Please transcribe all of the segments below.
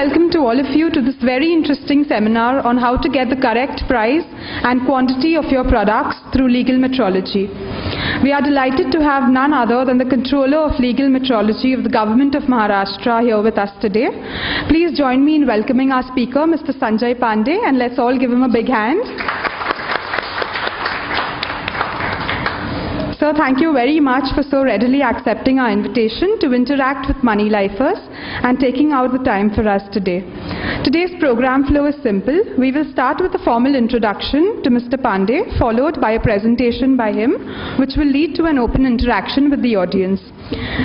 welcome to all of you to this very interesting seminar on how to get the correct price and quantity of your products through legal metrology. We are delighted to have none other than the Controller of Legal Metrology of the Government of Maharashtra here with us today. Please join me in welcoming our speaker, Mr. Sanjay Pandey, and let's all give him a big hand. Sir, thank you very much for so readily accepting our invitation to interact with Moneylifers and taking out the time for us today. Today's program flow is simple. We will start with a formal introduction to Mr. Pandey, followed by a presentation by him, which will lead to an open interaction with the audience.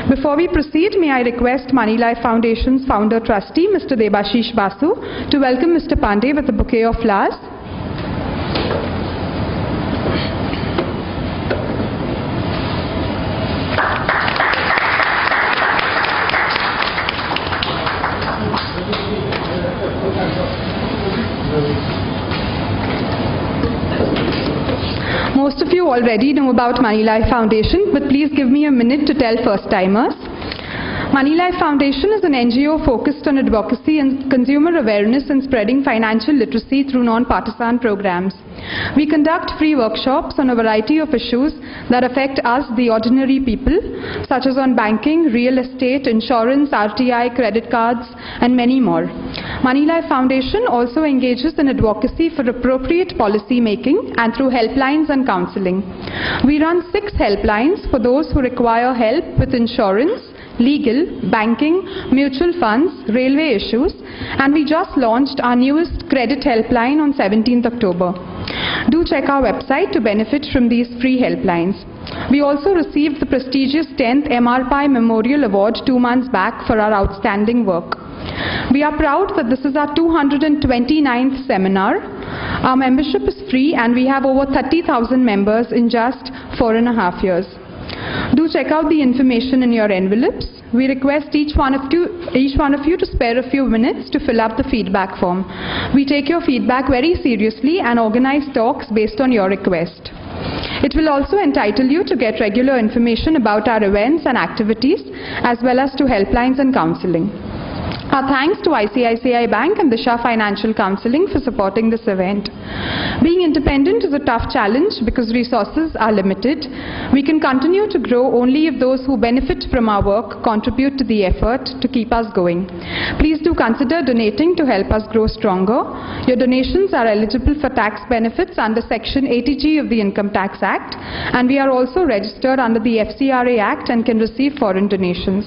Before we proceed, may I request Moneylife Foundation's founder trustee, Mr. Debashish Basu, to welcome Mr. Pandey with a bouquet of flowers. Most of you already know about Moneylife Foundation, but please give me a minute to tell first-timers. Moneylife Foundation is an NGO focused on advocacy and consumer awareness and spreading financial literacy through non-partisan programs. We conduct free workshops on a variety of issues that affect us, the ordinary people, such as on banking, real estate, insurance, RTI, credit cards, and many more. Moneylife Foundation also engages in advocacy for appropriate policy making and through helplines and counseling. We run 6 helplines for those who require help with insurance, legal, banking, mutual funds, railway issues, and we just launched our newest credit helpline on 17th October. Do check our website to benefit from these free helplines. We also received the prestigious 10th MRPI Memorial Award 2 months back for our outstanding work. We are proud that this is our 229th seminar. Our membership is free and we have over 30,000 members in just 4.5 years. Do check out the information in your envelopes. We request each one of you to spare a few minutes to fill up the feedback form. We take your feedback very seriously and organize talks based on your request. It will also entitle you to get regular information about our events and activities, as well as to helplines and counseling. Our thanks to ICICI Bank and Disha Financial Counseling for supporting this event. Being independent is a tough challenge because resources are limited. We can continue to grow only if those who benefit from our work contribute to the effort to keep us going. Please do consider donating to help us grow stronger. Your donations are eligible for tax benefits under Section 80G of the Income Tax Act, and we are also registered under the FCRA Act and can receive foreign donations.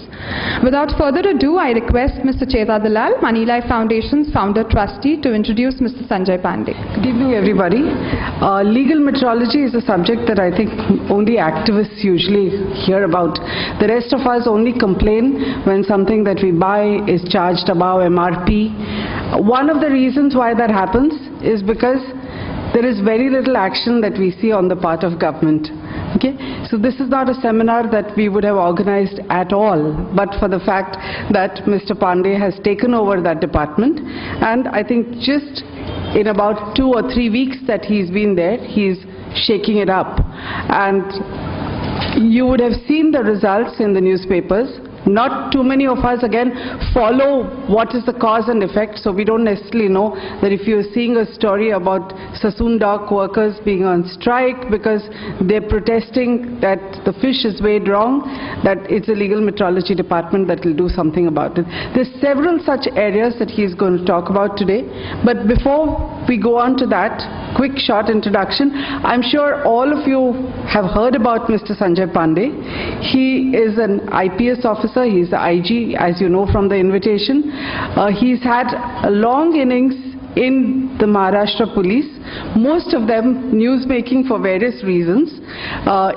Without further ado, I request Mr. Cheta Dalal, Moneylife Foundation's founder trustee, to introduce Mr. Sanjay Pandey. Good evening, everybody. Legal metrology is a subject that I think only activists usually hear about. The rest of us only complain when something that we buy is charged above MRP. One of the reasons why that happens is because there is very little action that we see on the part of government. Okay, so this is not a seminar that we would have organized at all, but for the fact that Mr. Pandey has taken over that department, and I think just in about 2 or 3 weeks that he's been there, he's shaking it up. And you would have seen the results in the newspapers. Not too many of us, again, follow what is the cause and effect, so we don't necessarily know that if you're seeing a story about Sassoon dock workers being on strike because they're protesting that the fish is weighed wrong, that it's a legal metrology department that will do something about it. There's several such areas that he's going to talk about today, but before we go on to that, quick short introduction. I'm sure all of you have heard about Mr. Sanjay Pandey. He is an IPS officer. He's the IG, as you know from the invitation. He's had a long innings in the Maharashtra police, most of them newsmaking for various reasons.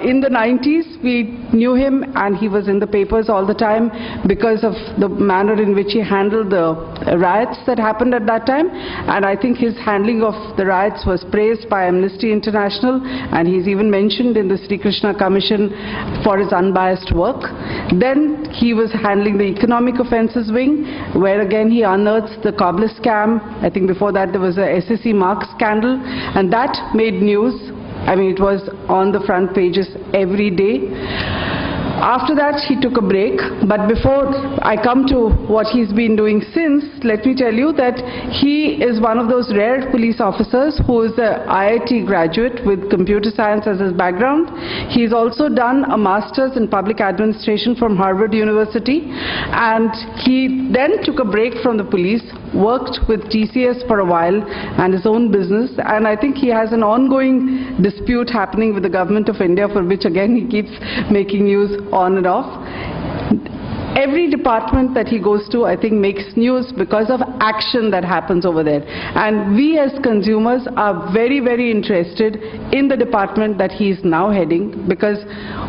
In the 90s, we knew him and he was in the papers all the time because of the manner in which he handled the riots that happened at that time. And I think his handling of the riots was praised by Amnesty International, and he's even mentioned in the Sri Krishna Commission for his unbiased work. Then he was handling the economic offences wing, where again he unearthed the cobbler scam. I think before that there was a SSC mark scandal, and that made news. I mean, it was on the front pages every day. After that, he took a break. But before I come to what he's been doing since, let me tell you that he is one of those rare police officers who is an IIT graduate with computer science as his background. He's also done a master's in public administration from Harvard University, and he then took a break from the police, worked with TCS for a while and his own business, and I think he has an ongoing dispute happening with the government of India, for which again he keeps making news on and off. Every department that he goes to, I think, makes news because of action that happens over there. And we as consumers are very, very interested in the department that he is now heading, because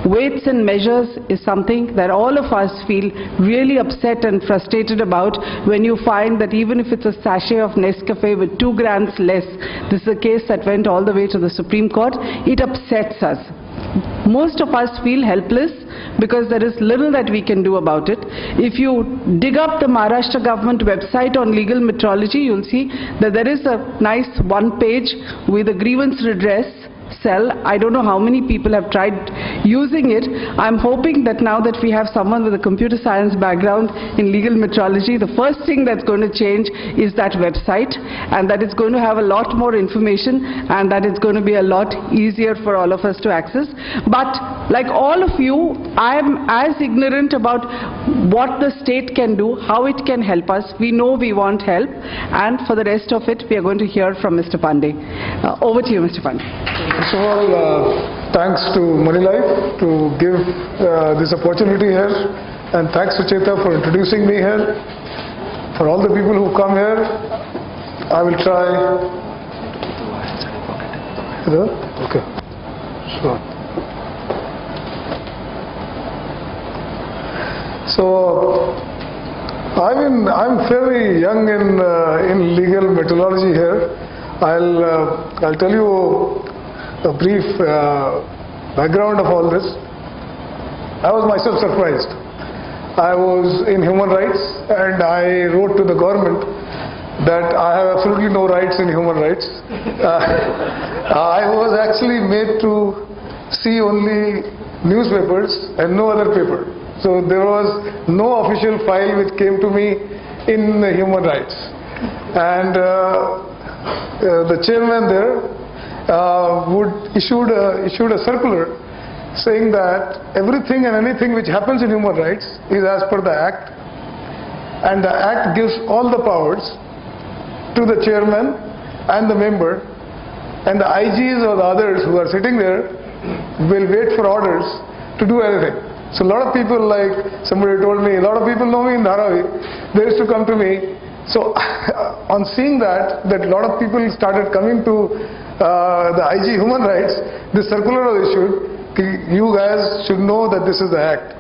weights and measures is something that all of us feel really upset and frustrated about when you find that even if it's a sachet of Nescafe with 2 grams less, this is a case that went all the way to the Supreme Court, it upsets us. Most of us feel helpless because there is little that we can do about it. If you dig up the Maharashtra government website on legal metrology, you'll see that there is a nice 1-page with a grievance redress cell. I don't know how many people have tried using it. I'm hoping that now that we have someone with a computer science background in legal metrology, the first thing that's going to change is that website, and that it's going to have a lot more information, and that it's going to be a lot easier for all of us to access. But like all of you, I am as ignorant about what the state can do, how it can help us. We know we want help, and for the rest of it, we are going to hear from Mr. Pandey. Over to you, Mr. Pandey. First of all, thanks to Moneylife to give this opportunity here, and thanks Sucheta for introducing me here. For all the people who come here, I will try. Okay, sure. So I'm fairly young in legal methodology here. I'll tell you a brief background of all this. I was myself surprised. I was in human rights, and I wrote to the government that I have absolutely no rights in human rights. I was actually made to see only newspapers and no other paper. So there was no official file which came to me in human rights. And the chairman there issued a circular saying that everything and anything which happens in human rights is as per the Act, and the Act gives all the powers to the chairman and the member, and the IGs or the others who are sitting there will wait for orders to do anything. So a lot of people, like somebody told me, a lot of people know me in Dharavi, they used to come to me. So on seeing that a lot of people started coming to the IG human rights, this circular was issued, you guys should know that this is the Act.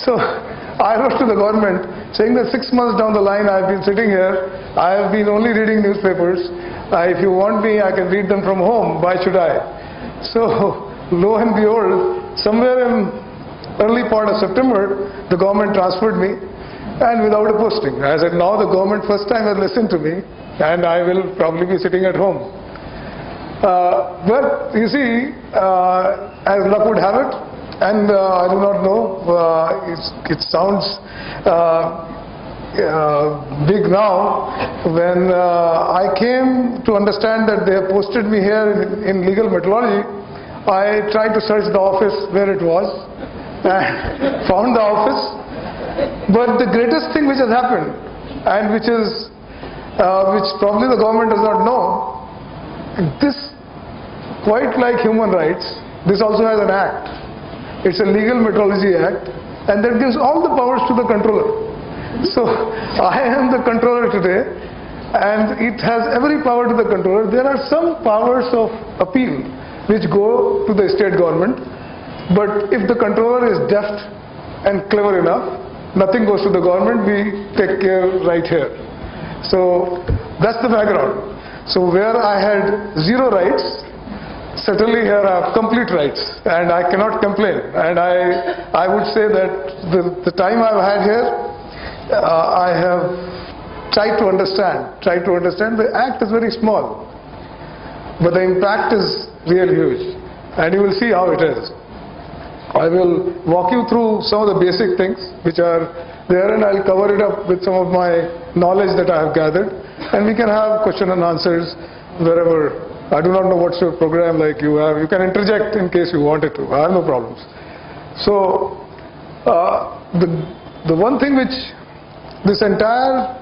So I wrote to the government saying that 6 months down the line I've been sitting here, I have been only reading newspapers. If you want me, I can read them from home, why should I? So lo and behold, somewhere in early part of September, the government transferred me, and without a posting. I said, now the government first time has listened to me, and I will probably be sitting at home. But you see, as luck would have it, and I do not know, it sounds big now. When I came to understand that they have posted me here in legal methodology, I tried to search the office where it was, and found the office. But the greatest thing which has happened, and which probably the government does not know, this, quite like human rights, this also has an Act. It's a Legal Metrology Act, and that gives all the powers to the controller. So I am the controller today, and it has every power to the controller. There are some powers of appeal which go to the state government, but if the controller is deft and clever enough, nothing goes to the government, we take care right here. So that's the background. So where I had zero rights, certainly here I have complete rights, and I cannot complain. And I would say that the time I've had here, I have tried to understand. The Act is very small, but the impact is really huge, and you will see how it is. I will walk you through some of the basic things which are there, and I'll cover it up with some of my knowledge that I have gathered, and we can have question and answers wherever. I do not know what's your program like you have. You can interject in case you wanted to. I have no problems. So the one thing which this entire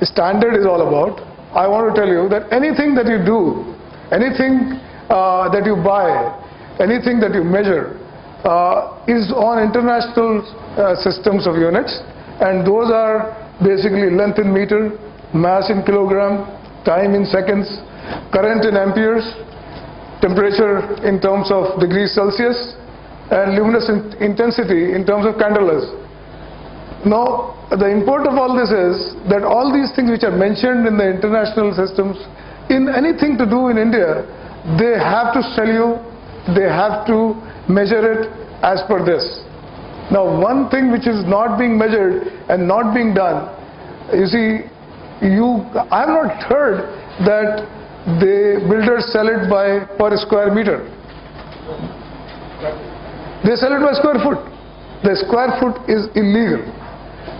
standard is all about, I want to tell you that anything that you do, anything that you buy, anything that you measure is on international systems of units, and those are basically length in meter, mass in kilogram, time in seconds, current in amperes, temperature in terms of degrees Celsius, and luminous intensity in terms of candelas. Now, the import of all this is that all these things which are mentioned in the international systems, in anything to do in India, they have to tell you, they have to measure it as per this. Now, one thing which is not being measured and not being done, you see, I have not heard that the builders sell it by per square meter. They sell it by square foot. The square foot is illegal.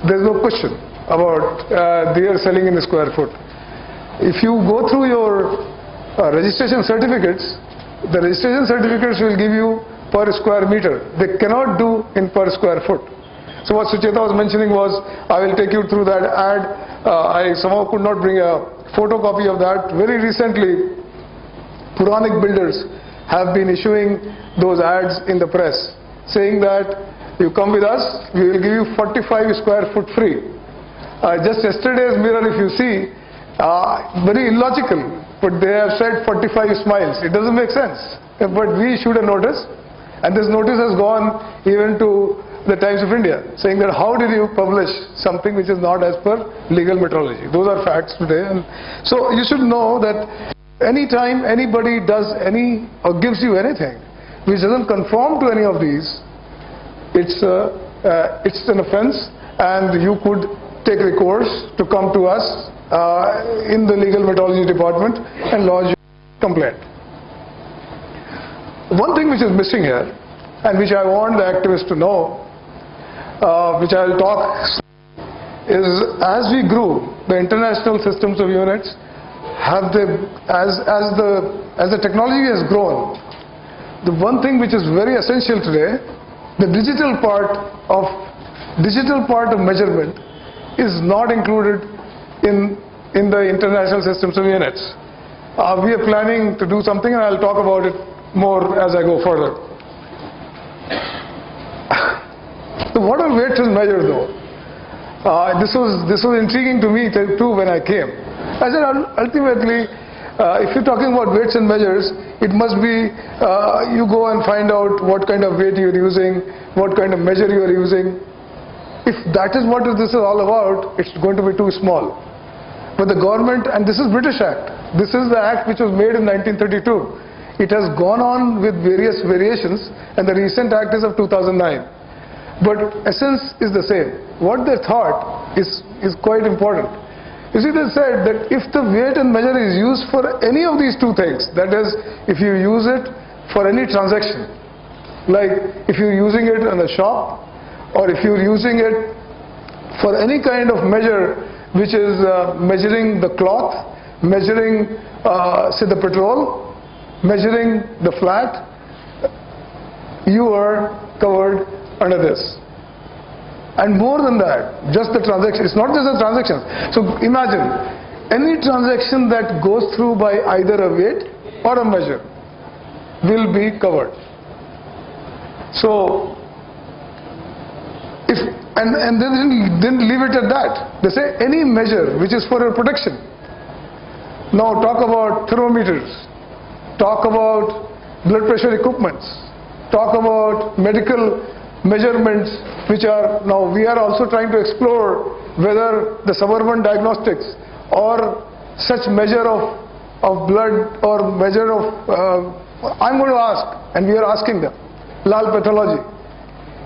There is no question about they are selling in the square foot. If you go through your registration certificates, the registration certificates will give you per square meter. They cannot do in per square foot. So what Sucheta was mentioning was, I will take you through that ad. I somehow could not bring a photocopy of that. Very recently, Puranic builders have been issuing those ads in the press, saying that you come with us, we will give you 45 square foot free. Just yesterday's mirror, if you see, very illogical, but they have said 45 smiles. It doesn't make sense. But we issued a notice, and this notice has gone even to the Times of India, saying that how did you publish something which is not as per legal metrology? Those are facts today. And so you should know that anytime anybody does any or gives you anything which doesn't conform to any of these, it's an offense, and you could take recourse to come to us in the legal metrology department and lodge a complaint. One thing which is missing here, and which I want the activists to know, which I will talk, is as we grew, the international systems of units have as the technology has grown, the one thing which is very essential today, the digital part of measurement is not included in the international systems of units. We are planning to do something, and I'll talk about it more as I go further. So what are weights and measures though? This was intriguing to me too when I came. I said ultimately, if you're talking about weights and measures, it must be you go and find out what kind of weight you're using, what kind of measure you're using. If that is what this is all about, it's going to be too small. But the government, and this is British Act, this is the act which was made in 1932. It has gone on with various variations, and the recent act is of 2009. But essence is the same. What they thought is quite important. You see, they said that if the weight and measure is used for any of these two things, that is, if you use it for any transaction, like if you're using it in a shop, or if you're using it for any kind of measure which is measuring the cloth, measuring say the petrol, measuring the flat, you are covered under this. And more than that, just the transaction, it's not just the transactions. So imagine, any transaction that goes through by either a weight or a measure will be covered. So, and they didn't leave it at that. They say any measure which is for your protection. Now talk about thermometers, talk about blood pressure equipments, talk about medical measurements, which are now we are also trying to explore whether the suburban diagnostics or such measure of blood or measure of I'm going to ask, and we are asking them, Lal pathology,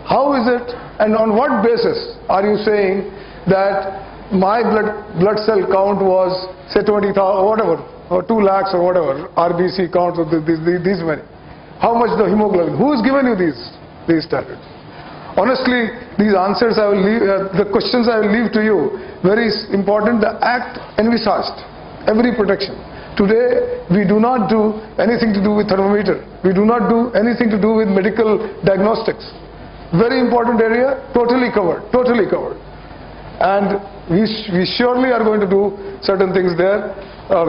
how is it and on what basis are you saying that my blood cell count was say 20,000 or whatever, or 2 lakhs or whatever, RBC counts of these many? How much the hemoglobin? Who has given you these? these standards? Honestly, these answers I will leave, the questions I will leave to you. Very important, the Act envisaged every protection. Today, we do not do anything to do with thermometer. We do not do anything to do with medical diagnostics. Very important area, totally covered, totally covered. And we surely are going to do certain things there.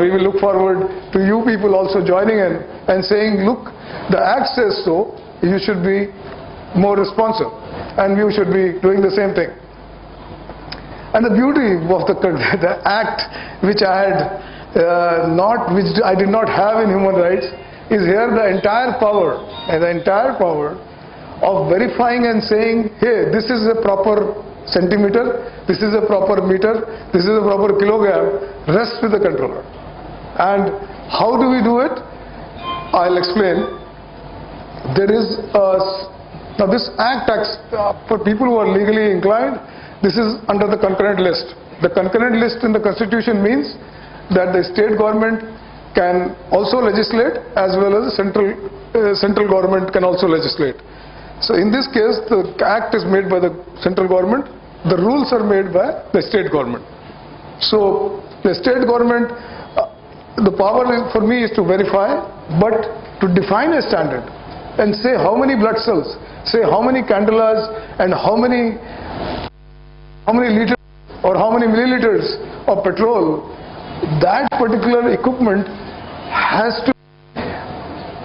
We will look forward to you people also joining in and saying, look, the Act says so, you should be more responsive, and you should be doing the same thing. And the beauty of the Act, which I had which I did not have in human rights, is here the entire power, of verifying and saying, hey, this is a proper centimeter, this is a proper meter, this is a proper kilogram, rests with the controller. And how do we do it? I'll explain. There is now this Act, for people who are legally inclined, this is under the concurrent list. The concurrent list in the Constitution means that the state government can also legislate as well as the central government can also legislate. So in this case, the Act is made by the central government, the rules are made by the state government. So the state government, the power for me is to verify, but to define a standard and say how many blood cells, say how many candelas and how many liters or how many milliliters of petrol, that particular equipment has to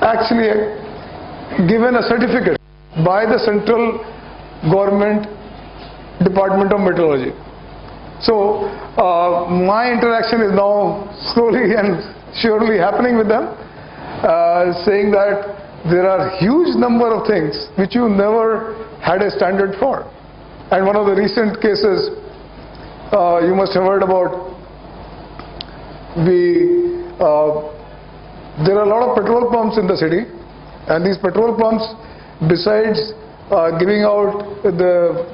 actually given a certificate by the central government Department of Metrology. So my interaction is now slowly and surely happening with them, saying that there are huge number of things which you never had a standard for. And one of the recent cases you must have heard about, there are a lot of petrol pumps in the city, and these petrol pumps, besides giving out the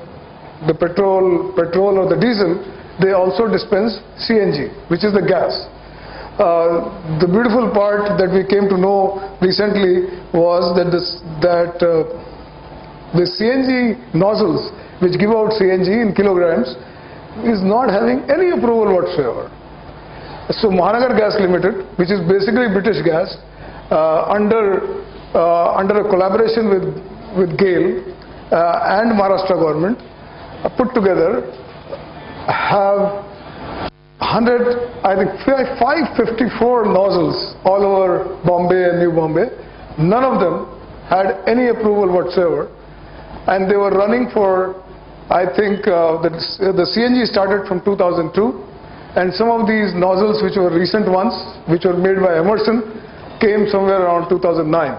petrol or the diesel, they also dispense CNG, which is the gas. The beautiful part that we came to know recently was that the CNG nozzles, which give out CNG in kilograms, is not having any approval whatsoever. So Mahanagar Gas Limited, which is basically British Gas, under a collaboration with GAIL and Maharashtra government, put together have 554 nozzles all over Bombay and New Bombay. None of them had any approval whatsoever, and they were running for, I think the CNG started from 2002, and some of these nozzles, which were recent ones, which were made by Emerson, came somewhere around 2009.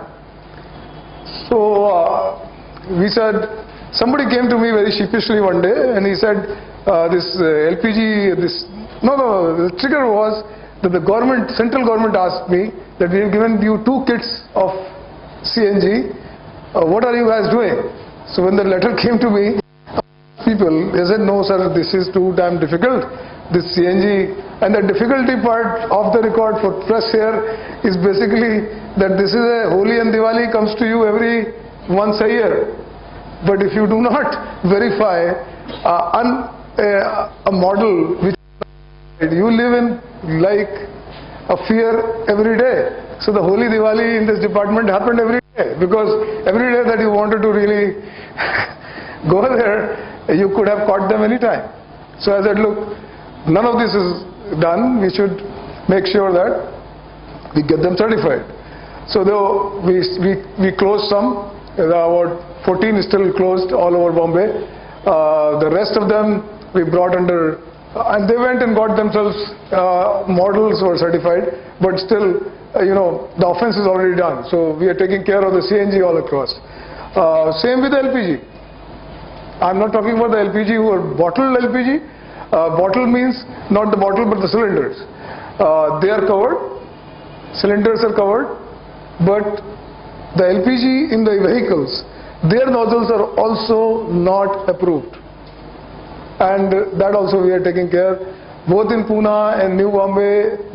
So we said, somebody came to me very sheepishly one day and he said, the trigger was that the government, central government asked me that we have given you 2 kits of CNG, what are you guys doing? So when the letter came to me, people, they said, no sir, this is too damn difficult, this CNG. And the difficulty part of the record for press here is basically that this is a Holi and Diwali comes to you every once a year. But if you do not verify a model which you live in like a fear every day. So the Holi Diwali in this department happened every day, because every day that you wanted to really go there, you could have caught them anytime. So I said, look, none of this is done. We should make sure that we get them certified. So though we closed some, about 14 is still closed all over Bombay. The rest of them we brought under, and they went and got themselves models were certified, but still, the offense is already done. So we are taking care of the CNG all across. Same with LPG. I'm not talking about the LPG who are bottled LPG. Bottle means not the bottle but the cylinders. They are covered, cylinders are covered, but the LPG in the vehicles, their nozzles are also not approved. And that also we are taking care, both in Pune and New Bombay,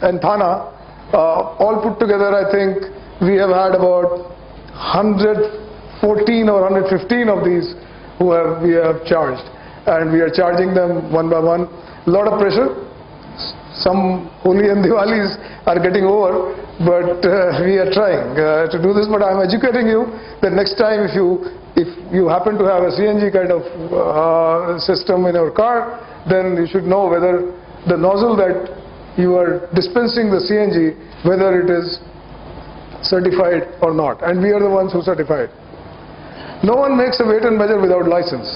and Thana, all put together. I think we have had about 114 or 115 of these we have charged, and we are charging them one by one. A lot of pressure. Some Holi and Diwalis are getting over, but we are trying to do this. But I am educating you that next time if you happen to have a CNG kind of system in your car, then you should know whether the nozzle that you are dispensing the CNG, whether it is certified or not. And we are the ones who certify it. No one makes a weight and measure without license.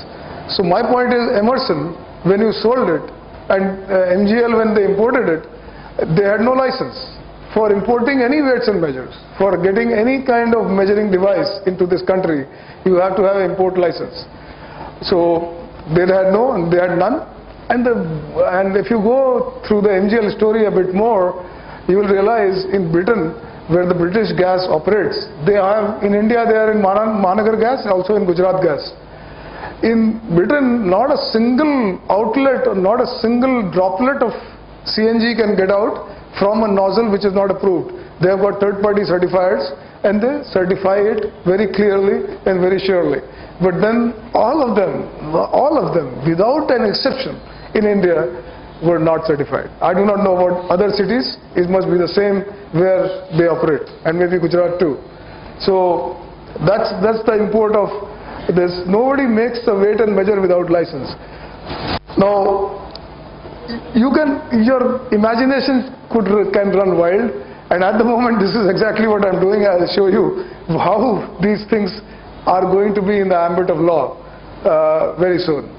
So my point is, Emerson, when you sold it, and MGL when they imported it, they had no license for importing any weights and measures. For getting any kind of measuring device into this country, you have to have an import license. So they had none. And if you go through the MGL story a bit more, you will realize in Britain, where the British gas operates, they are in India, they are in Mahanagar gas and also in Gujarat gas. In Britain, not a single outlet or not a single droplet of CNG can get out from a nozzle which is not approved. They have got third-party certifiers and they certify it very clearly and very surely. But then all of them, without an exception in India, were not certified. I do not know about other cities. It must be the same where they operate, and maybe Gujarat too. So that's the import of this. Nobody makes a weight and measure without license. Now, your imagination can run wild, and at the moment this is exactly what I'm doing. I'll show you how these things are going to be in the ambit of law very soon.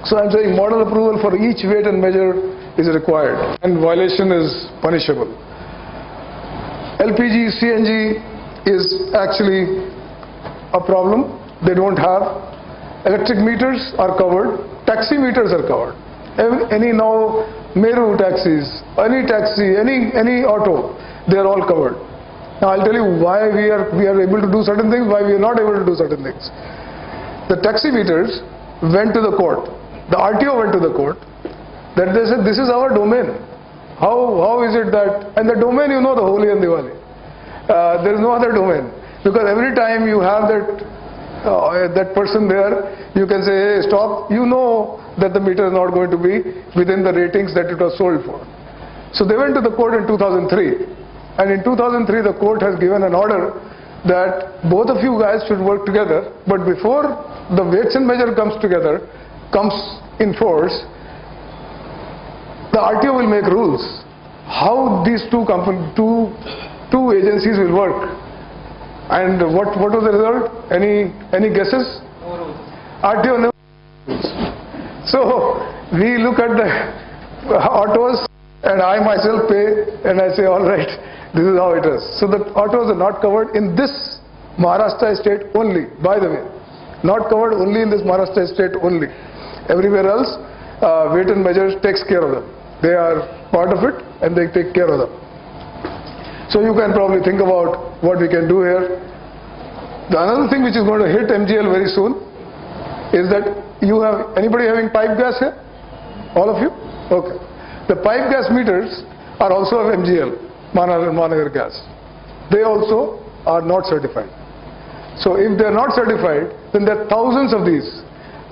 So I'm saying model approval for each weight and measure is required, and violation is punishable. LPG, CNG is actually a problem. They don't have. Electric meters are covered. Taxi meters are covered. Any now Meru taxis, any taxi, any auto, they are all covered. Now I'll tell you why we are able to do certain things, why we are not able to do certain things. The taxi meters went to the court. The RTO went to the court. That they said this is our domain. How is it that, and the domain, you know, the Holi and Diwali. There is no other domain, because every time you have that person there, you can say, hey, stop. You know that the meter is not going to be within the ratings that it was sold for. So they went to the court in 2003, and in 2003 the court has given an order that both of you guys should work together, but before the weights and measure comes in force, the RTO will make rules how these two agencies will work. And what was the result? Any guesses? No rules. RTO never rules. So we look at the autos, and I myself pay, and I say, all right, this is how it is. So the autos are not covered in this Maharashtra state only, by the way. Not covered only in this Maharashtra state only. Everywhere else, weight and measures takes care of them. They are part of it, and they take care of them. So you can probably think about what we can do here. The another thing which is going to hit MGL very soon is that anybody having pipe gas here? All of you? Okay. The pipe gas meters are also of MGL, Mahanagar gas. They also are not certified. So if they are not certified, then there are thousands of these,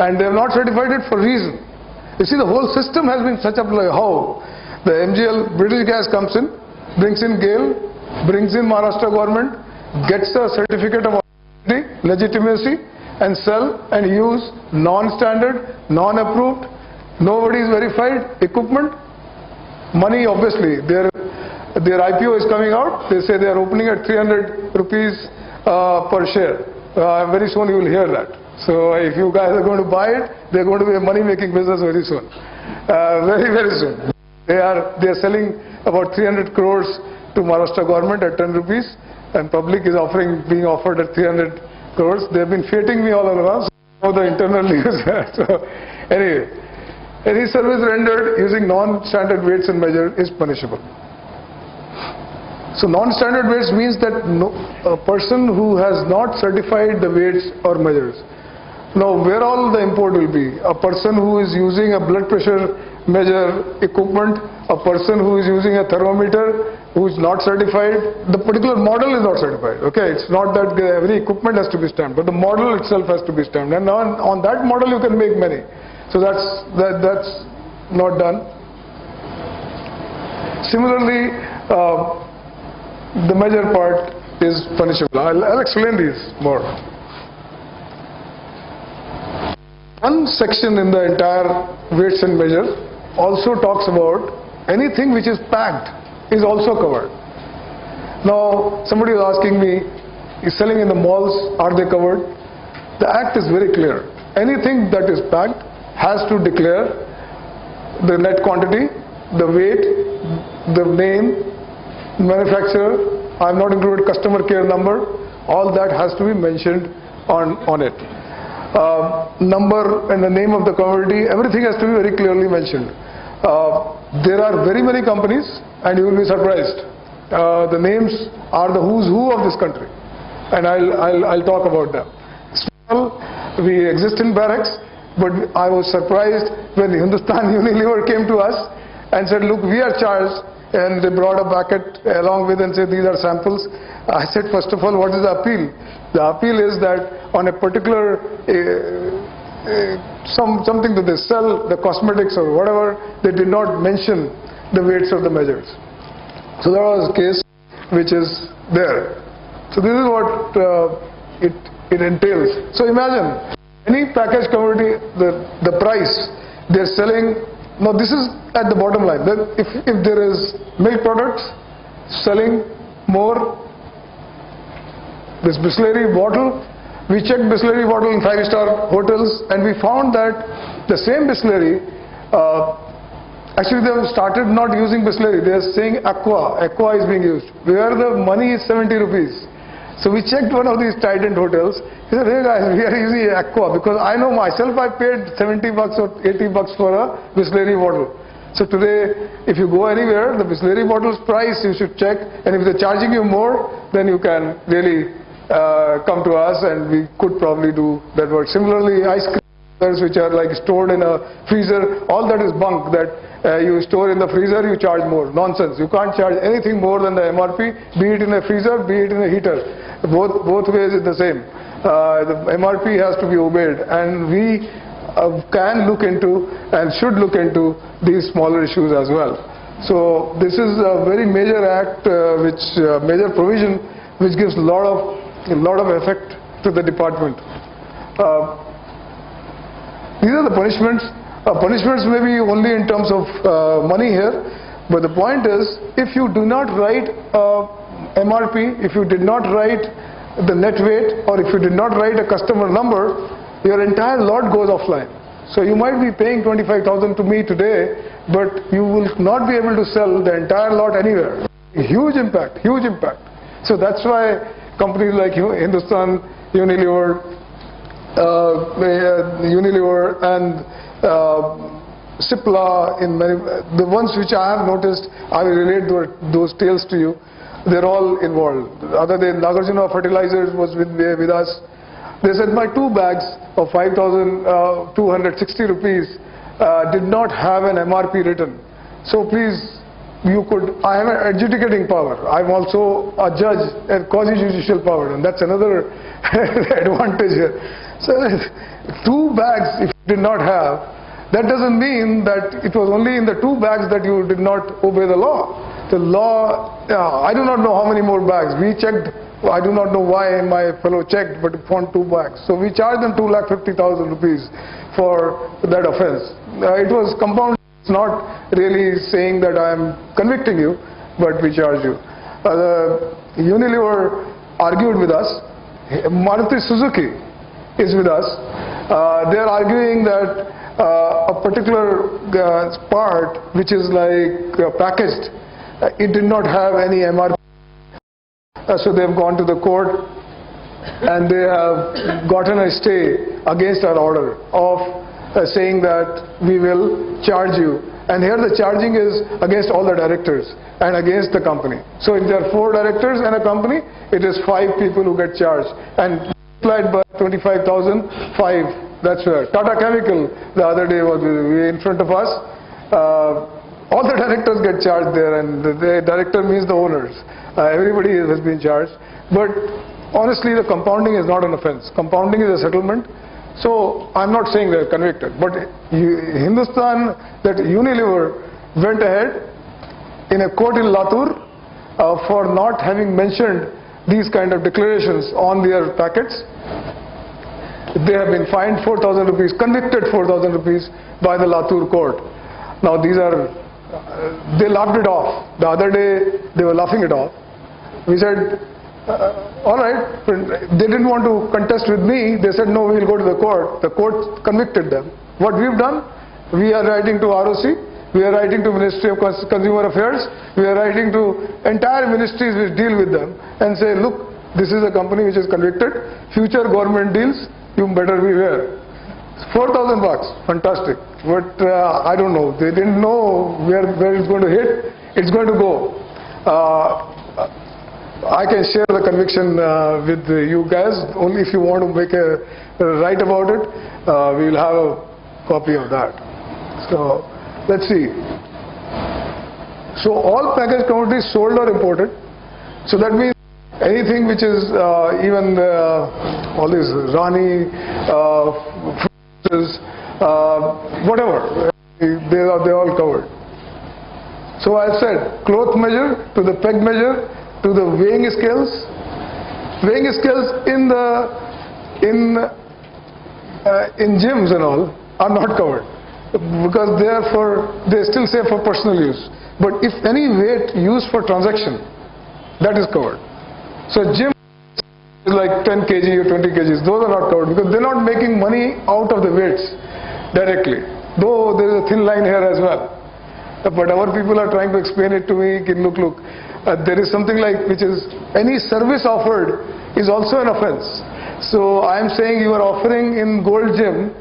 and they have not certified it for a reason. You see, the whole system has been such up like how the MGL British gas comes in, brings in GAIL, brings in Maharashtra government, gets a certificate of legitimacy, and sell and use non-standard, non-approved, nobody is verified equipment. Money, obviously, their IPO is coming out. They say they are opening at 300 rupees per share. Very soon you will hear that. So if you guys are going to buy it, they are going to be a money-making business very soon. Very soon. They are selling about 300 crores to Maharashtra government at 10 rupees, and public is being offered at 300 crores. They have been fighting me all around, so the internal news. So anyway, any service rendered using non-standard weights and measures is punishable. So non-standard weights means that a person who has not certified the weights or measures. Now, where all the import will be? A person who is using a blood pressure measure equipment, a person who is using a thermometer, who is not certified, the particular model is not certified. Okay, it's not that every equipment has to be stamped, but the model itself has to be stamped, and on that model you can make many. So that's not done. Similarly, the major part is punishable. I'll explain these more. One section in the entire weights and measures also talks about anything which is packed is also covered. Now, somebody is asking me, is selling in the malls, are they covered? The Act is very clear. Anything that is packed has to declare the net quantity, the weight, the name, manufacturer. I have not included customer care number. All that has to be mentioned on it. Number and the name of the commodity, everything has to be very clearly mentioned. There are very many companies, and you will be surprised. The names are the who's who of this country, and I'll talk about them. Small, we exist in barracks, but I was surprised when Hindustan Unilever came to us and said, look, we are charged, and they brought a packet along with and said these are samples. I said, first of all, what is the appeal? The appeal is that on a particular something that they sell, the cosmetics or whatever, they did not mention the weights of the measures. So that was a case which is there. So this is what it entails. So imagine any packaged commodity, the price they're selling. Now this is at the bottom line. If there is milk products selling more, this Bisleri bottle, we checked Bisleri bottle in 5-star hotels, and we found that the same Bisleri, actually they have started not using Bisleri, they are saying Aqua is being used, where the money is 70 rupees. So we checked one of these Trident hotels. He said, hey guys, we are using Aqua, because I know myself I paid 70 bucks or 80 bucks for a Bisleri bottle. So today, if you go anywhere, the Bisleri bottle's price you should check, and if they're charging you more, then you can really come to us, and we could probably do that work. Similarly, ice cream which are like stored in a freezer, all that is bunk that you store in the freezer, you charge more. Nonsense. You can't charge anything more than the MRP, be it in a freezer, be it in a heater. Both ways is the same. The MRP has to be obeyed, and we can look into and should look into these smaller issues as well. So this is a very major act, major provision, which gives a lot of effect to the department. These are the punishments. Punishments may be only in terms of money here, but the point is, if you do not write MRP, if you did not write the net weight, or if you did not write a customer number, your entire lot goes offline. So you might be paying 25,000 to me today, but you will not be able to sell the entire lot anywhere. Huge impact, huge impact. So that's why companies like Hindustan Unilever, and Cipla, the ones which I have noticed, I will relate those tales to you. They're all involved. Other than Nagarjuna Fertilizers was with us. They said my 2 bags of 5,260 rupees did not have an MRP written. So please, I have an adjudicating power. I'm also a judge and quasi-judicial power, and that's another advantage here. So 2 bags if you did not have, that doesn't mean that it was only in the 2 bags that you did not obey the law. The law, I do not know how many more bags. We checked, I do not know why my fellow checked, but found 2 bags. So we charged them 2,50,000 rupees for that offense. It was compounded. It's not really saying that I am convicting you, but we charge you. Unilever argued with us. Maruti Suzuki is with us. They are arguing that a particular part which is like packaged, it did not have any MRP. So they have gone to the court, and they have gotten a stay against our order of saying that we will charge you. And here the charging is against all the directors and against the company. So if there are 4 directors in a company, it is 5 people who get charged. And multiplied by 25,000, 5. That's where. Tata Chemical the other day was in front of us. all the directors get charged there, and the director means the owners. Everybody has been charged. But honestly, the compounding is not an offense. Compounding is a settlement. So I'm not saying they're convicted. But Hindustan, that Unilever went ahead in a court in Latur for not having mentioned these kind of declarations on their packets. They have been fined 4,000 rupees, convicted 4,000 rupees by the Latur court. Now these are, they laughed it off. The other day they were laughing it off. We said, all right, they didn't want to contest with me. They said, no, we will go to the court. The court convicted them. What we've done, we are writing to ROC, we are writing to Ministry of Consumer Affairs, we are writing to entire ministries which deal with them and say, look, this is a company which is convicted. Future government deals, you better beware. 4,000 bucks, fantastic. But I don't know, they didn't know where it's going to hit, it's going to go. I can share the conviction with you guys. Only if you want to make a write about it, we will have a copy of that. So let's see. So all packaged commodities sold or imported. So that means anything which is even all these Rani, fruits, whatever, they are all covered. So I said cloth measure to the peg measure to the weighing scales. Weighing scales in gyms and all are not covered because they still say for personal use. But if any weight used for transaction, that is covered. So gym is like 10 kg or 20 kgs, those are not covered because they're not making money out of the weights directly. Though there is a thin line here as well. But our people are trying to explain it to me. Look, there is something like which is any service offered is also an offense. So I am saying you are offering in gold gym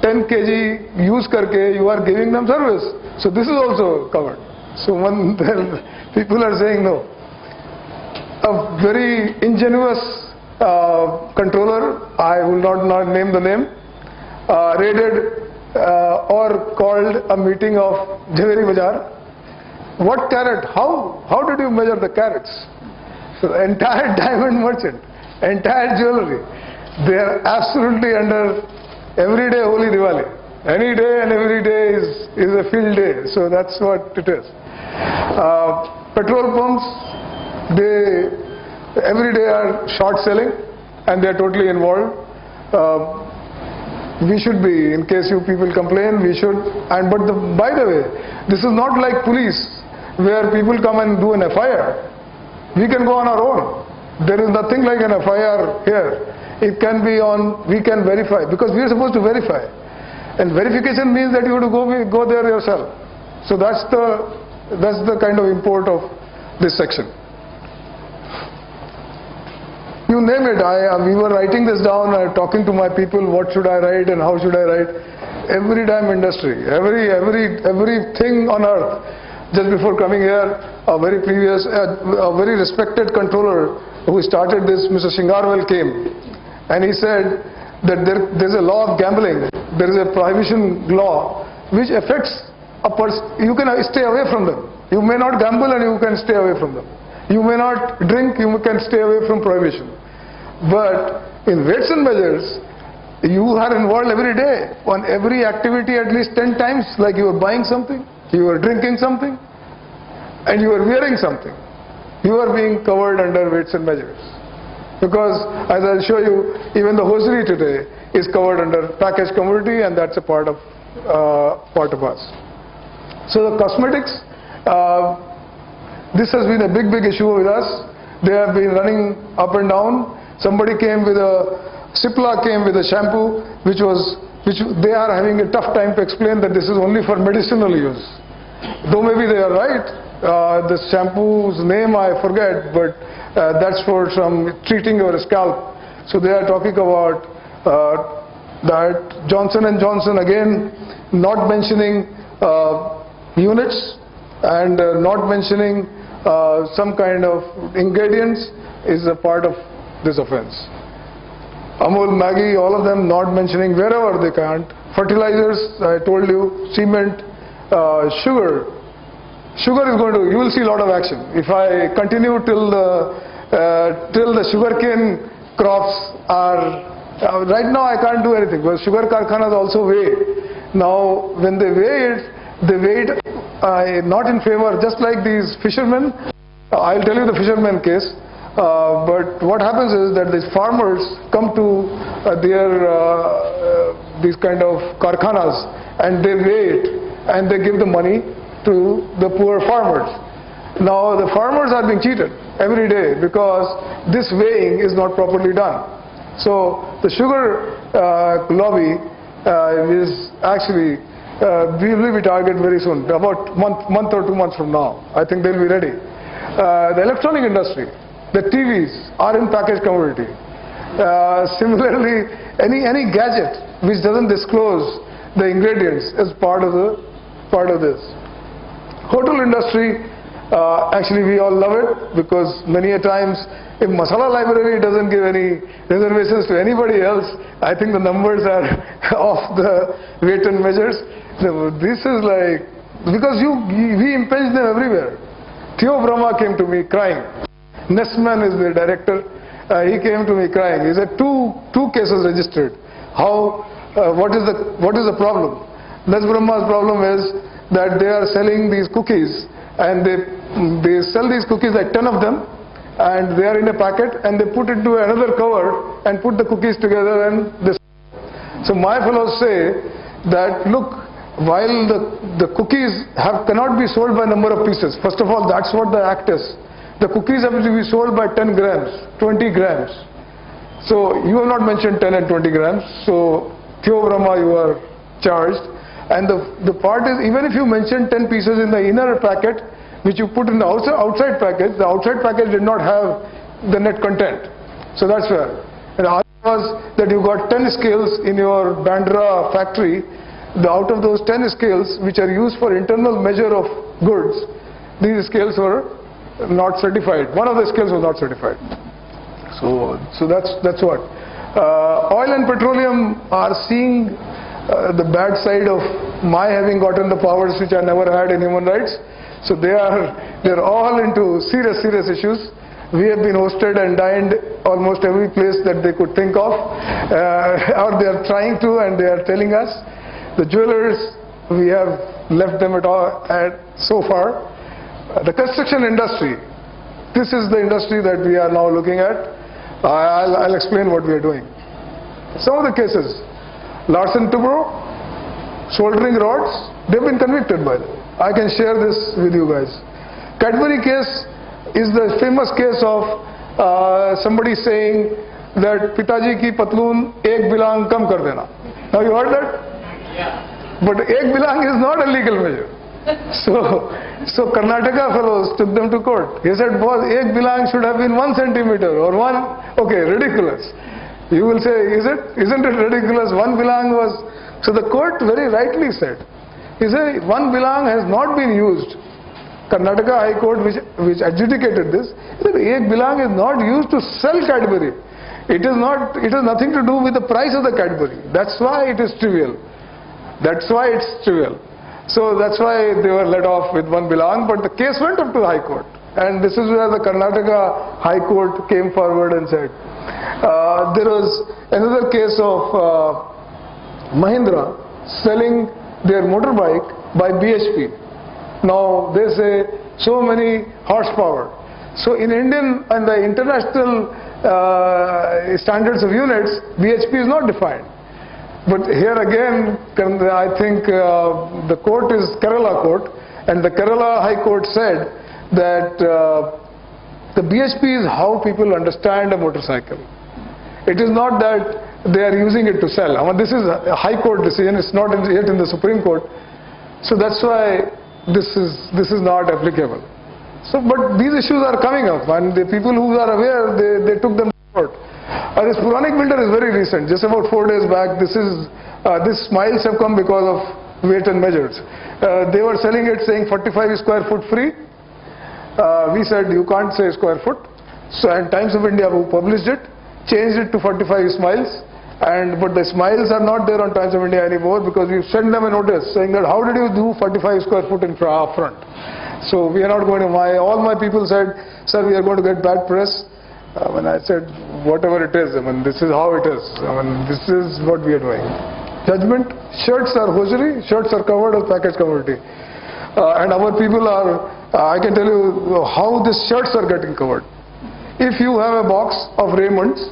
10 kg use karke, you are giving them service. So this is also covered. So when people are saying no. A very ingenuous controller, I will not name the name, raided or called a meeting of Jhaveri Bazaar. What carat? How did you measure the carats? So the entire diamond merchant, entire jewelry, they are absolutely under everyday Holi Diwali. Any day and every day is a field day. So that's what it is. Petrol pumps, they every day are short selling and they are totally involved. We should be, in case you people complain, we should. But by the way, this is not like police where people come and do an FIR. We can go on our own. There is nothing like an FIR here. It can be on, we can verify because we are supposed to verify. And verification means that you have to go there yourself. So that's the kind of import of this section. You name it. We were writing this down, talking to my people, what should I write and how should I write. Every damn industry, everything on earth. Just before coming here, a very respected controller who started this, Mr. Shingarwal, came and he said that there's a law of gambling, there is a prohibition law which affects a person. You can stay away from them. You may not gamble and you can stay away from them. You may not drink, you can stay away from prohibition. But in weights and measures, you are involved every day on every activity at least 10 times, like you are buying something, you are drinking something, and you are wearing something. You are being covered under weights and measures. Because, as I'll show you, even the hosiery today is covered under packaged commodity, and that's a part of us. So the cosmetics, this has been a big issue with us. They have been running up and down. Somebody came with Cipla came with a shampoo which they are having a tough time to explain that this is only for medicinal use. Though maybe they are right. The shampoo's name I forget, but that's for some treating your scalp. So they are talking about that. Johnson & Johnson again not mentioning units and not mentioning some kind of ingredients is a part of this offense. Amul, Maggi, all of them not mentioning wherever they can't. Fertilizers, I told you, cement, sugar, sugar is going to, you will see a lot of action. If I continue till the sugarcane crops are, right now I can't do anything, because sugar karkhanas also weigh. Now when they weigh it not in favor, just like these fishermen. I'll tell you the fishermen case. But what happens is that these farmers come to these kind of karkhanas, and they weigh it, and they give the money to the poor farmers. Now the farmers are being cheated every day because this weighing is not properly done. So the sugar lobby is actually, we will be targeted very soon, about month or 2 months from now. I think they'll be ready. The electronic industry, the TVs are in packaged commodity. Similarly, any gadget which doesn't disclose the ingredients is part of this. Hotel industry, actually we all love it, because many a times if masala library doesn't give any reservations to anybody else, I think the numbers are off the weight and measures. So this is like, because we impinge them everywhere. Theo Brahma came to me crying. Nestman is the director. He came to me crying. He said two cases registered. What is the problem? Nest Brahma's problem is that they are selling these cookies, and they sell these cookies like 10 of them, and they are in a packet, and they put it to another cover and put the cookies together, and this. So my fellows say that, look, while the cookies cannot be sold by number of pieces. First of all, that's what the act is. The cookies have to be sold by 10 grams, 20 grams. So you have not mentioned 10 and 20 grams. So Theo Brahma, you are charged. And the part is, even if you mention 10 pieces in the inner packet, which you put in the outside package, the outside package did not have the net content. So that's where. And the other was that you got 10 scales in your Bandra factory. Out of those 10 scales which are used for internal measure of goods, these scales were not certified. One of the scales was not certified. So that's what. Oil and petroleum are seeing the bad side of my having gotten the powers which I never had in human rights. So they're all into serious issues. We have been hosted and dined almost every place that they could think of, or they are trying to, and they are telling us. The jewelers, we have left them so far. The construction industry, this is the industry that we are now looking at. I'll explain what we are doing. Some of the cases, Larsen Toubro, soldering rods, they've been convicted by them. I can share this with you guys. Cadbury case is the famous case of somebody saying that Pitaji ki patloon ek bilang kam kar dena. Now you heard that? Yeah. But ek bilang is not a legal measure. So Karnataka fellows took them to court. He said, boss, ek bilang should have been 1 centimeter or okay, ridiculous. You will say, isn't it ridiculous? 1 bilang was, so the court very rightly said, he said 1 bilang has not been used. Karnataka High Court, which adjudicated this, said ek bilang is not used to sell Cadbury. It has nothing to do with the price of the Cadbury. That's why it is trivial. That's why it's trivial. So that's why they were let off with 1 bilang, but the case went up to the High Court. And this is where the Karnataka High Court came forward and said. There was another case of Mahindra selling their motorbike by BHP. Now they say so many horsepower. So in Indian and the international standards of units, BHP is not defined. But here again, I think the court is Kerala court, and the Kerala High Court said that the BHP is how people understand a motorcycle. It is not that they are using it to sell. I mean, this is a High Court decision, it's not yet in the Supreme Court. So that's why this is not applicable. So, but these issues are coming up, and the people who are aware, they took them to court. This Puranic builder is very recent, just about 4 days back. These smiles have come because of weight and measures. They were selling it saying 45 square foot free. We said you can't say square foot. So, and Times of India, who published it, changed it to 45 smiles, But the smiles are not there on Times of India anymore, because we've sent them a notice saying that how did you do 45 square foot in front? So we are not going to. All my people said, sir, we are going to get bad press. And I said, whatever it is, this is how it is. This is what we are doing. Judgment, shirts are hosiery, shirts are covered as package commodity. And our people are, I can tell you how these shirts are getting covered. If you have a box of Raymond's,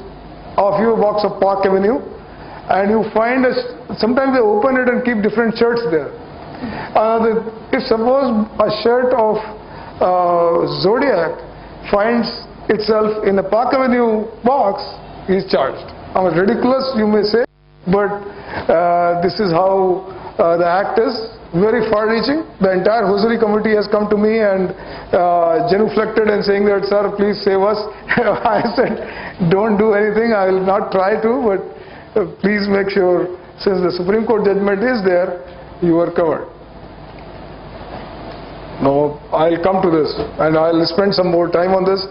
or if you have a box of Park Avenue, and you find, sometimes they open it and keep different shirts there. If suppose a shirt of Zodiac finds itself in a Park Avenue box, he is charged. Ridiculous, you may say, but this is how the act is. Very far-reaching. The entire hosiery committee has come to me and genuflected and saying that, sir, please save us. I said, don't do anything. I will not try to, but please make sure, since the Supreme Court judgment is there, you are covered. Now, I'll come to this and I'll spend some more time on this.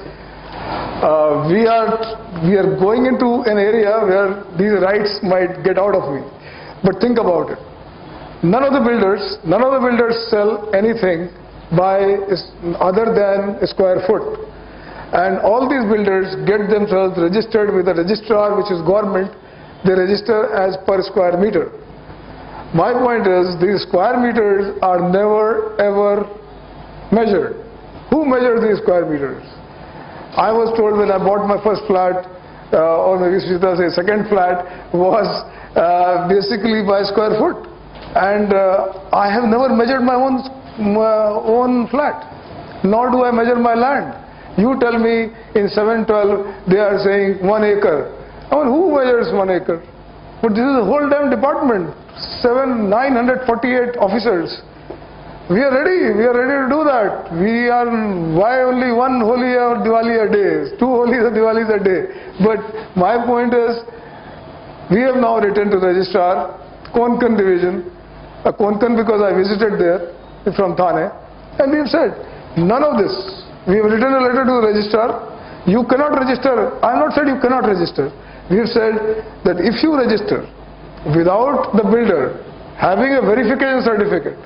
We are going into an area where these rights might get out of me. But think about it. None of the builders sell anything by other than a square foot. And all these builders get themselves registered with a registrar, which is government. They register as per square meter. My point is, these square meters are never ever measured. Who measures these square meters? I was told when I bought my first flat, or maybe Sujita say second flat, was basically by square foot. And I have never measured my own flat, nor do I measure my land. You tell me in 712 they are saying 1 acre. Who measures 1 acre? But this is a whole damn department, 948 officers. We are ready to do that. Why only one Holi or Diwali a day, 2 Holis or Diwalis a day? But my point is, we have now written to the registrar, Konkan division, Konkan because I visited there from Thane, and we have said, none of this. We have written a letter to the registrar. You cannot register. I have not said you cannot register. We have said that if you register without the builder having a verification certificate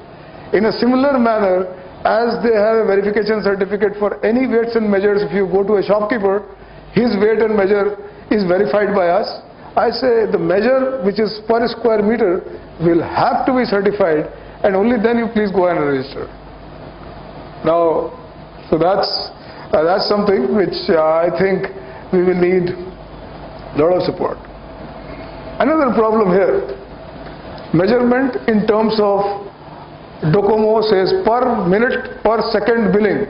in a similar manner as they have a verification certificate for any weights and measures, if you go to a shopkeeper, his weight and measure is verified by us. I say the measure which is per square meter will have to be certified, and only then you please go and register. Now, so that's something which I think we will need a lot of support. Another problem here, measurement in terms of Docomo says per minute, per second billing.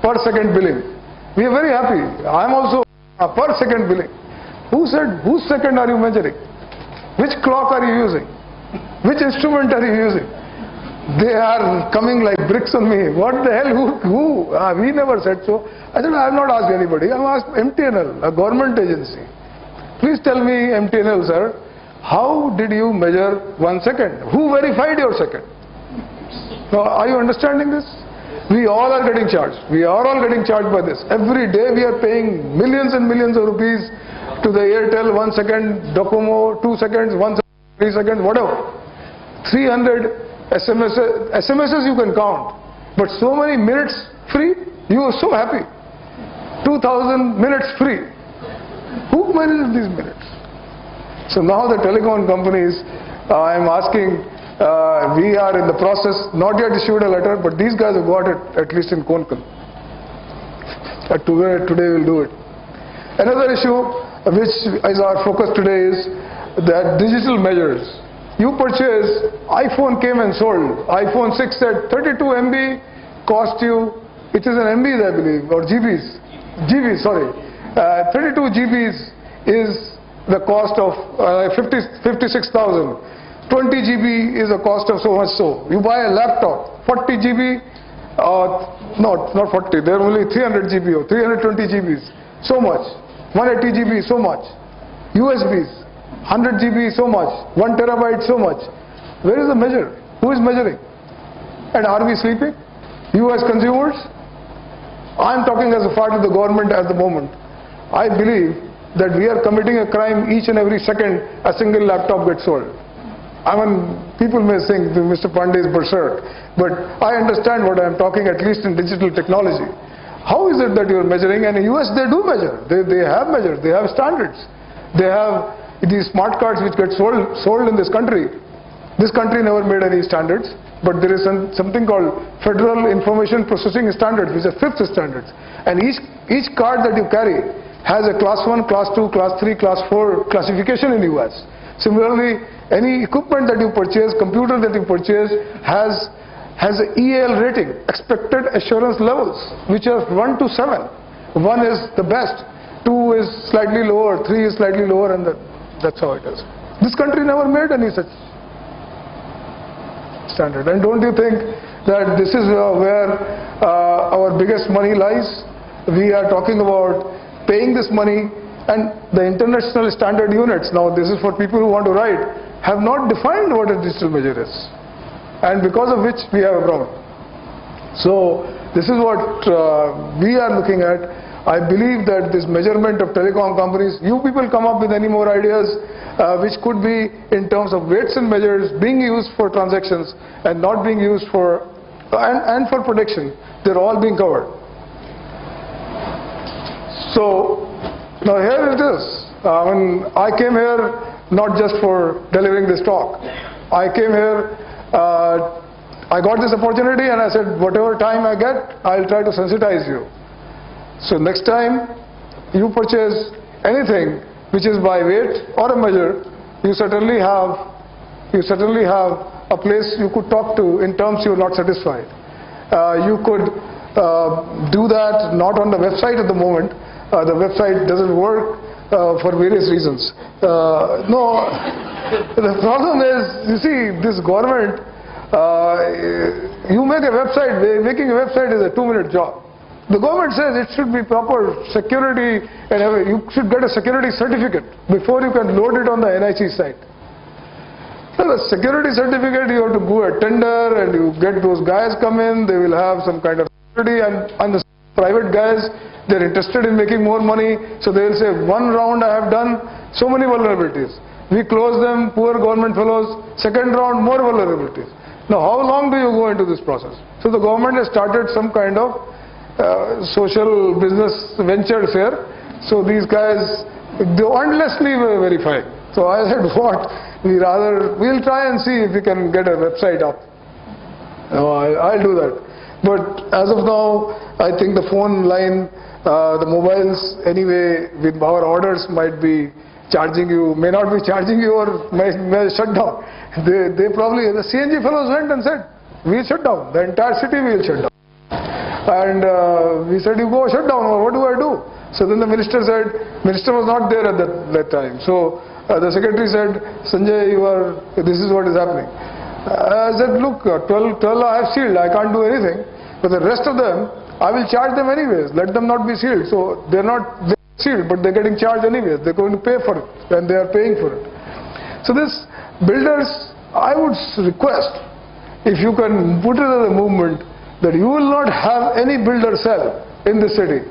Per second billing. We are very happy. I am also per second billing. Who said, whose second are you measuring? Which clock are you using? Which instrument are you using? They are coming like bricks on me. What the hell? Who? We never said so. I said, I have not asked anybody. I have asked MTNL, a government agency. Please tell me, MTNL sir, how did you measure 1 second? Who verified your second? Now, are you understanding this? We all are getting charged. We are all getting charged by this. Every day we are paying millions and millions of rupees to the Airtel, 1 second, Docomo, 2 seconds, 1 second, 3 seconds, whatever. 300 SMSs you can count. But so many minutes free, you are so happy. 2000 minutes free. Who manages these minutes? So now the telecom companies, I am asking, we are in the process, not yet issued a letter, but these guys have got it, at least in Konkan. Today we'll do it. Another issue which is our focus today is that digital measures. You purchase, iPhone came and sold. iPhone 6 said 32 MB cost you, it is an MBs I believe, or GBs, sorry. 32 GBs is the cost of 56,000. 20 GB is the cost of so much so. You buy a laptop, 40 GB, not 40, there are only 300 GB or 320 GBs, so much. 180 GB, so much. USBs, 100 GB, so much. 1 terabyte, so much. Where is the measure? Who is measuring? And are we sleeping? You as consumers? I am talking as a part of the government at the moment. I believe that we are committing a crime each and every second a single laptop gets sold. I mean, people may think Mr. Pandey is berserk, but I understand what I am talking, at least in digital technology. How is it that you are measuring? And in the US they do measure. They have measures. They have standards. They have these smart cards which get sold in this country. This country never made any standards, but there is something called Federal Information Processing Standards, which is 5th standards. And each card that you carry has a class 1, class 2, class 3, class 4 classification in the US. Similarly, any equipment that you purchase, computer that you purchase has an EAL rating, expected assurance levels, which are 1 to 7. 1 is the best, 2 is slightly lower, 3 is slightly lower, and that's how it is. This country never made any such standard. And don't you think that this is where our biggest money lies? We are talking about paying this money, and the international standard units, now this is for people who want to write, have not defined what a digital measure is, and because of which we have a problem. So this is what we are looking at. I believe that this measurement of telecom companies, you people come up with any more ideas which could be in terms of weights and measures being used for transactions and not being used for, and for protection. They're all being covered. So now here it is. I came here not just for delivering this talk. I came here, I got this opportunity and I said, whatever time I get, I'll try to sensitize you. So next time you purchase anything which is by weight or a measure, you certainly have a place you could talk to in terms you're not satisfied. You could do that not on the website at the moment. The website doesn't work for various reasons. No, the problem is, you see, this government, you make a website, making a website is a 2-minute job. The government says it should be proper security, and you should get a security certificate before you can load it on the NIC site. So the security certificate, you have to go a tender and you get those guys come in, they will have some kind of security, and the private guys, they're interested in making more money, so they will say, one round I have done so many vulnerabilities. We close them, poor government fellows, second round more vulnerabilities. Now how long do you go into this process? So the government has started some kind of social business ventures here. So these guys, they endlessly verify. So I said, what? We'll try and see if we can get a website up. I'll do that. But as of now, I think the phone line, the mobiles anyway with our orders might be charging you, may not be charging you, or may shut down. They probably, the CNG fellows went and said, we'll shut down. The entire city will shut down. And we said, you go shut down, or what do I do? So then the minister said, minister was not there at that time. So the secretary said, Sanjay, this is what is happening. I said, look, 12 I have sealed, I can't do anything. But the rest of them, I will charge them anyways. Let them not be sealed. So they're sealed, but they're getting charged anyways. They're going to pay for it, and they are paying for it. So this builders, I would request, if you can put it as a movement, that you will not have any builder cell in the city.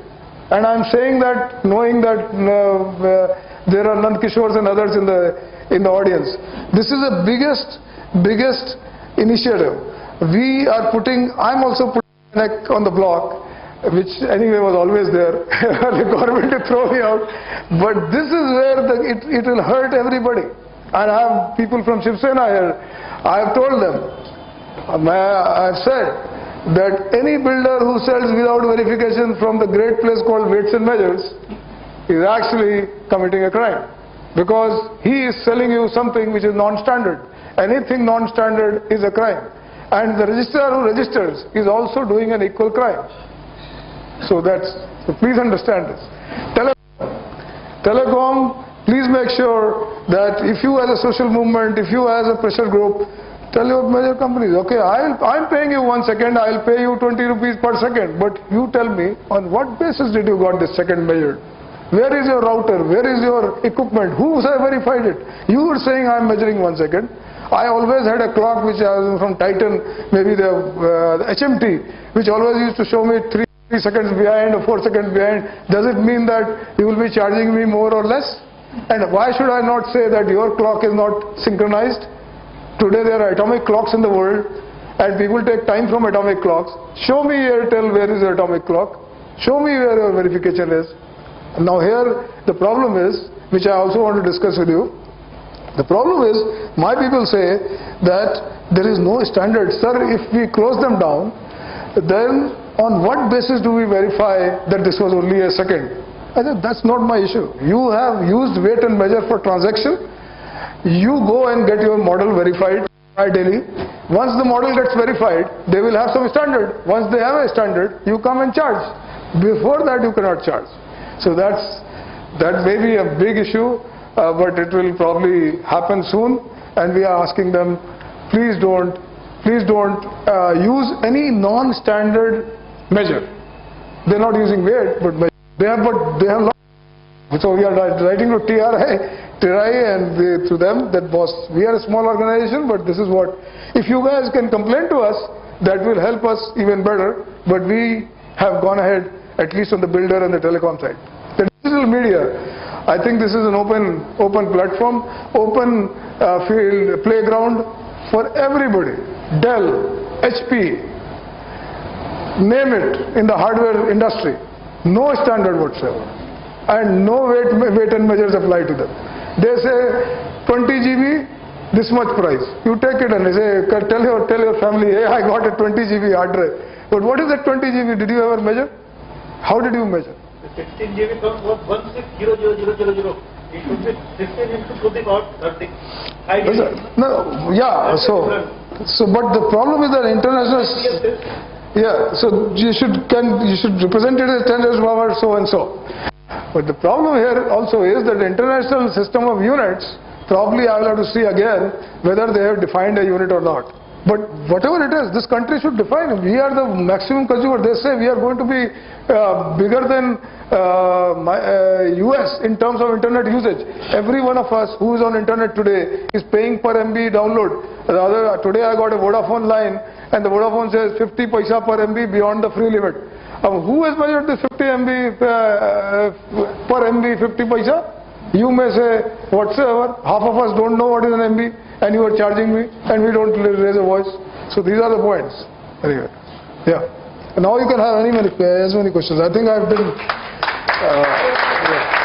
And I'm saying that knowing that there are Nand Kishores and others in the audience. This is the biggest initiative. I'm also putting my neck on the block, which anyway was always there. The government to throw me out. But this is where it will hurt everybody. And I have people from Shiv Sena here. I have told them, I have said, that any builder who sells without verification from the great place called Weights and Measures is actually committing a crime, because he is selling you something which is non-standard. Anything non-standard is a crime, and the registrar who registers is also doing an equal crime. So please understand this. Telecom, please make sure that if you as a social movement, if you as a pressure group, tell your major companies, okay, I'm paying you 1 second, I'll pay you 20 rupees per second, but you tell me on what basis did you got this second measured? Where is your router? Where is your equipment? Who has verified it? You were saying I'm measuring 1 second. I always had a clock which I was from Titan, maybe the HMT, which always used to show me 3 3 seconds behind or 4 seconds behind, does it mean that you will be charging me more or less? And why should I not say that your clock is not synchronized? Today there are atomic clocks in the world and people take time from atomic clocks. Show me Airtel where is your atomic clock. Show me where your verification is. Now here the problem is, which I also want to discuss with you, the problem is my people say that there is no standard. Sir, if we close them down, then on what basis do we verify that this was only a second? I said, that's not my issue. You have used weight and measure for transaction. You go and get your model verified daily. Once the model gets verified, they will have some standard. Once they have a standard, you come and charge. Before that, you cannot charge. So that may be a big issue, but it will probably happen soon. And we are asking them, please don't use any non-standard measure. They're not using weight, but they have lot. So we are writing to TRI and to them that boss, we are a small organization, but this is what, if you guys can complain to us, that will help us even better. But we have gone ahead, at least on the builder and the telecom side. The digital media, I think this is an open platform, open field playground for everybody. Dell, HP, name it, in the hardware industry, no standard whatsoever, and no weight and measures apply to them. They say 20 GB, this much price. You take it and they say, tell your family, hey, I got a 20 GB hard drive. But what is that 20 GB? Did you ever measure? How did you measure? 16 GB comes what 160000. It should be 16 into to the power 30. No, yeah. So, but the problem is that international. Yeah. So you should represent it as 10 raised to the power so and so. But the problem here also is that the international system of units, probably I will have to see again whether they have defined a unit or not. But whatever it is, this country should define it. We are the maximum consumer. They say we are going to be bigger than US in terms of internet usage. Every one of us who is on internet today is paying per MB download. Today I got a Vodafone line and the Vodafone says 50 paisa per MB beyond the free limit. Who has measured this 50 MB per MB 50 paisa? You may say whatsoever. Half of us don't know what is an MB and you are charging me and we don't raise a voice. So these are the points. Anyway, yeah. Now you can have as many questions. I think I've been... yeah.